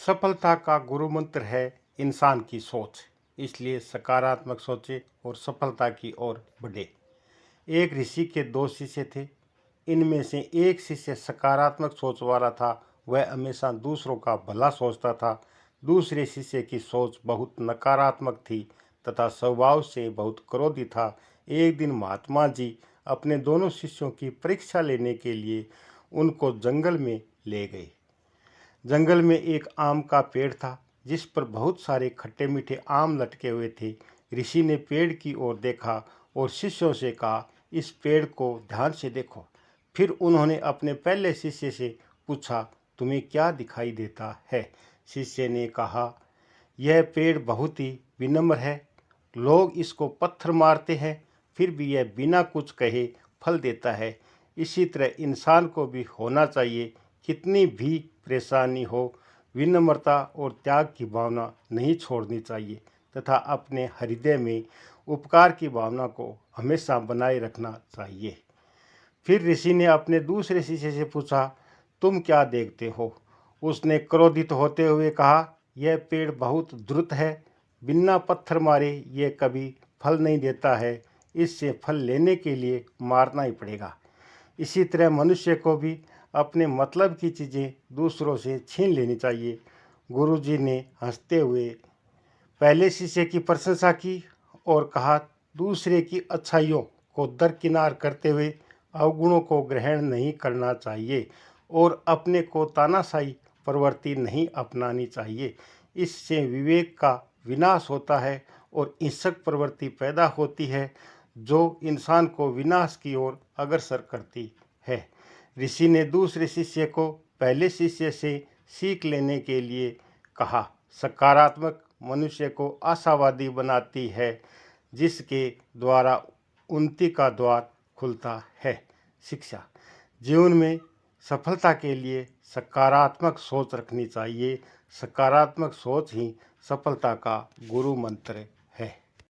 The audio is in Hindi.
सफलता का गुरु मंत्र है इंसान की सोच। इसलिए सकारात्मक सोचे और सफलता की ओर बढ़े। एक ऋषि के दो शिष्य थे। इनमें से एक शिष्य सकारात्मक सोच वाला था। वह हमेशा दूसरों का भला सोचता था। दूसरे शिष्य की सोच बहुत नकारात्मक थी तथा स्वभाव से बहुत क्रोधी था। एक दिन महात्मा जी अपने दोनों शिष्यों की परीक्षा लेने के लिए उनको जंगल में ले गए। जंगल में एक आम का पेड़ था जिस पर बहुत सारे खट्टे मीठे आम लटके हुए थे। ऋषि ने पेड़ की ओर देखा और शिष्यों से कहा, इस पेड़ को ध्यान से देखो। फिर उन्होंने अपने पहले शिष्य से पूछा, तुम्हें क्या दिखाई देता है? शिष्य ने कहा, यह पेड़ बहुत ही विनम्र है। लोग इसको पत्थर मारते हैं फिर भी यह बिना कुछ कहे फल देता है। इसी तरह इंसान को भी होना चाहिए। कितनी भी परेशानी हो, विनम्रता और त्याग की भावना नहीं छोड़नी चाहिए तथा अपने हृदय में उपकार की भावना को हमेशा बनाए रखना चाहिए। फिर ऋषि ने अपने दूसरे शिष्य से पूछा, तुम क्या देखते हो? उसने क्रोधित होते हुए कहा, यह पेड़ बहुत द्रुत है। बिना पत्थर मारे यह कभी फल नहीं देता है। इससे फल लेने के लिए मारना ही पड़ेगा। इसी तरह मनुष्य को भी अपने मतलब की चीज़ें दूसरों से छीन लेनी चाहिए। गुरुजी ने हंसते हुए पहले शिष्य की प्रशंसा की और कहा, दूसरे की अच्छाइयों को दरकिनार करते हुए अवगुणों को ग्रहण नहीं करना चाहिए और अपने को तानाशाही प्रवृत्ति नहीं अपनानी चाहिए। इससे विवेक का विनाश होता है और हिंसक प्रवृत्ति पैदा होती है जो इंसान को विनाश की ओर अग्रसर करती है। ऋषि ने दूसरे शिष्य को पहले शिष्य से सीख लेने के लिए कहा, सकारात्मक मनुष्य को आशावादी बनाती है जिसके द्वारा उन्नति का द्वार खुलता है। शिक्षा, जीवन में सफलता के लिए सकारात्मक सोच रखनी चाहिए। सकारात्मक सोच ही सफलता का गुरु मंत्र है।